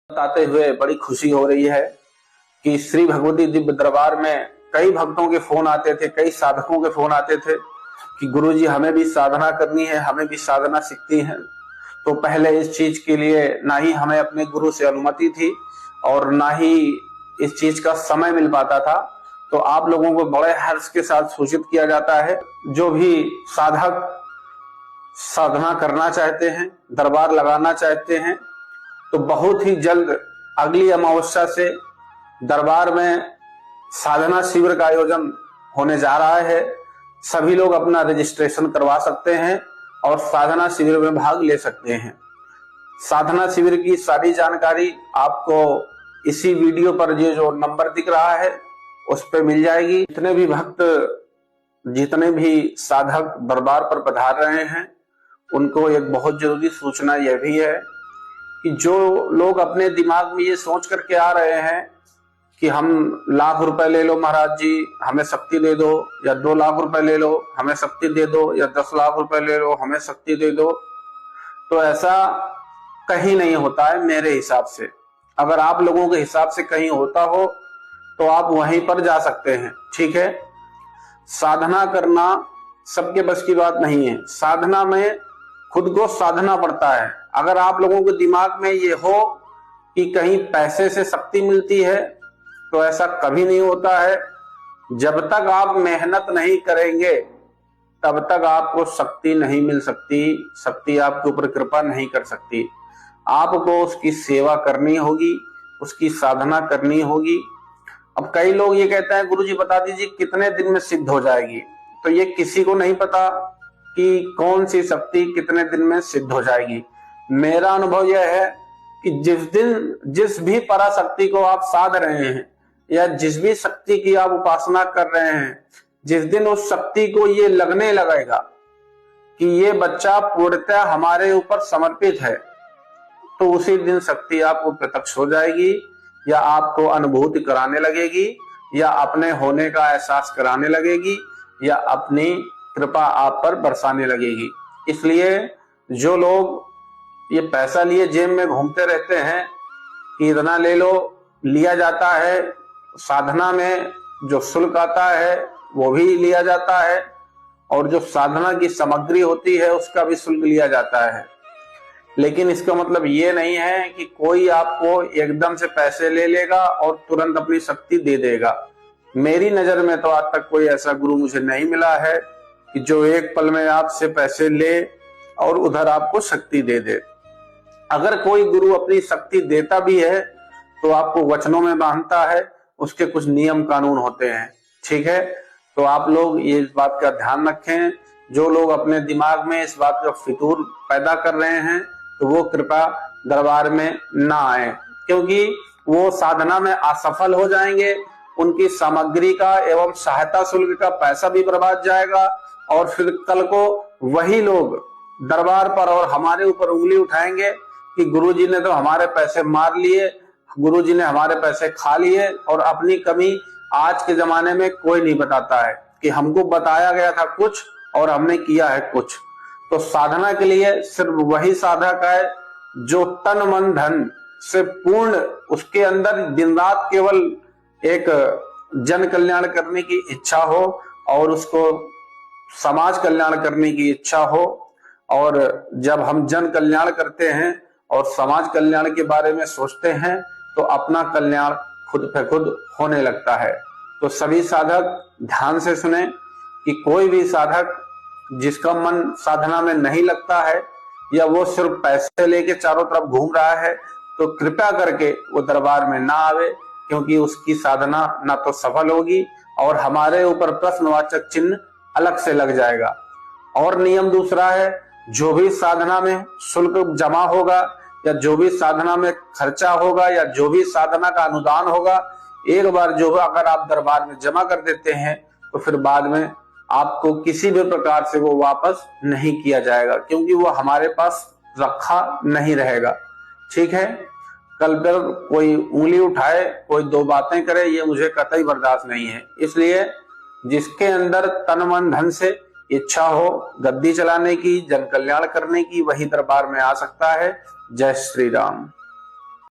बताते हुए बड़ी खुशी हो रही है कि श्री भगवती दिव्य दरबार में कई भक्तों के फोन आते थे, कई साधकों के फोन आते थे कि गुरुजी हमें भी साधना करनी है, हमें भी साधना सीखती है। तो पहले इस चीज के लिए ना ही हमें अपने गुरु से अनुमति थी और ना ही इस चीज का समय मिल पाता था। तो आप लोगों को बड़े हर्ष के साथ सूचित किया जाता है, जो भी साधक साधना करना चाहते हैं, दरबार लगाना चाहते हैं, तो बहुत ही जल्द अगली अमावस्या से दरबार में साधना शिविर का आयोजन होने जा रहा है। सभी लोग अपना रजिस्ट्रेशन करवा सकते हैं और साधना शिविर में भाग ले सकते हैं। साधना शिविर की सारी जानकारी आपको इसी वीडियो पर ये जो नंबर दिख रहा है उस पर मिल जाएगी। जितने भी भक्त, जितने भी साधक दरबार पर पधार रहे हैं, उनको एक बहुत जरूरी सूचना यह भी है कि जो लोग अपने दिमाग में ये सोच करके आ रहे हैं कि हम लाख रुपए ले लो महाराज जी हमें शक्ति दे दो, या 2 लाख रुपए ले लो हमें शक्ति दे दो, या 10 लाख रुपए ले लो हमें शक्ति दे दो, तो ऐसा कहीं नहीं होता है मेरे हिसाब से। अगर आप लोगों के हिसाब से कहीं होता हो तो आप वहीं पर जा सकते हैं, ठीक है। साधना करना सबके बस की बात नहीं है। साधना में खुद को साधना पड़ता है। अगर आप लोगों के दिमाग में ये हो कि कहीं पैसे से शक्ति मिलती है, तो ऐसा कभी नहीं होता है। जब तक आप मेहनत नहीं करेंगे तब तक आपको शक्ति नहीं मिल सकती, शक्ति आपके ऊपर कृपा नहीं कर सकती। आपको उसकी सेवा करनी होगी, उसकी साधना करनी होगी। अब कई लोग ये कहते हैं गुरुजी बता दीजिए कितने दिन में सिद्ध हो जाएगी, तो ये किसी को नहीं पता कि कौन सी शक्ति कितने दिन में सिद्ध हो जाएगी। मेरा अनुभव यह है कि जिस भी पराशक्ति को आप साध रहे हैं या जिस भी शक्ति की आप उपासना कर रहे हैं, जिस दिन उस शक्ति को ये लगने लगेगा कि ये बच्चा पूर्णतः हमारे ऊपर समर्पित है, तो उसी दिन शक्ति आपको प्रत्यक्ष हो जाएगी, या आपको अनुभूति कराने लगेगी, या अपने होने का एहसास कराने लगेगी, या अपनी कृपा आप पर बरसाने लगेगी। इसलिए जो लोग ये पैसा लिए जेब में घूमते रहते हैं कि इतना ले लो, लिया जाता है, साधना में जो शुल्क आता है वो भी लिया जाता है, और जो साधना की सामग्री होती है उसका भी शुल्क लिया जाता है। लेकिन इसका मतलब ये नहीं है कि कोई आपको एकदम से पैसे ले लेगा और तुरंत अपनी शक्ति दे देगा। मेरी नजर में तो आज तक कोई ऐसा गुरु मुझे नहीं मिला है कि जो एक पल में आपसे पैसे ले और उधर आपको शक्ति दे दे। अगर कोई गुरु अपनी शक्ति देता भी है तो आपको वचनों में बांधता है, उसके कुछ नियम कानून होते हैं, ठीक है। तो आप लोग ये इस बात का ध्यान रखें। जो लोग अपने दिमाग में इस बात का फितूर पैदा कर रहे हैं तो वो कृपा दरबार में ना आए, क्योंकि वो साधना में असफल हो जाएंगे। उनकी सामग्री का एवं सहायता शुल्क का पैसा भी बर्बाद जाएगा, और फिर कल को वही लोग दरबार पर और हमारे ऊपर उंगली उठाएंगे कि गुरुजी ने तो हमारे पैसे मार लिए, गुरुजी ने हमारे पैसे खा लिए। और अपनी कमी आज के जमाने में कोई नहीं बताता है कि हमको बताया गया था कुछ और हमने किया है कुछ। तो साधना के लिए सिर्फ वही साधक है जो तन मन धन से पूर्ण, उसके अंदर दिन रात केवल एक जन कल्याण करने की इच्छा हो और उसको समाज कल्याण करने की इच्छा हो। और जब हम जन कल्याण करते हैं और समाज कल्याण के बारे में सोचते हैं तो अपना कल्याण खुद पे खुद होने लगता है। तो सभी साधक ध्यान से सुने कि कोई भी साधक जिसका मन साधना में नहीं लगता है या वो सिर्फ पैसे लेके चारों तरफ घूम रहा है, तो कृपया करके वो दरबार में ना आवे, क्योंकि उसकी साधना ना तो सफल होगी और हमारे ऊपर प्रश्नवाचक चिन्ह अलग से लग जाएगा। और नियम दूसरा है, जो भी साधना में शुल्क जमा होगा या जो भी साधना में खर्चा होगा या जो भी साधना का अनुदान होगा, एक बार जो अगर आप दरबार में जमा कर देते हैं तो फिर बाद में आपको किसी भी प्रकार से वो वापस नहीं किया जाएगा, क्योंकि वो हमारे पास रखा नहीं रहेगा, ठीक है। कल पर कोई उंगली उठाए, कोई 2 बातें करे, ये मुझे कतई बर्दाश्त नहीं है। इसलिए जिसके अंदर तन मन धन से इच्छा हो गद्दी चलाने की, जन कल्याण करने की, वही दरबार में आ सकता है। जय श्री राम।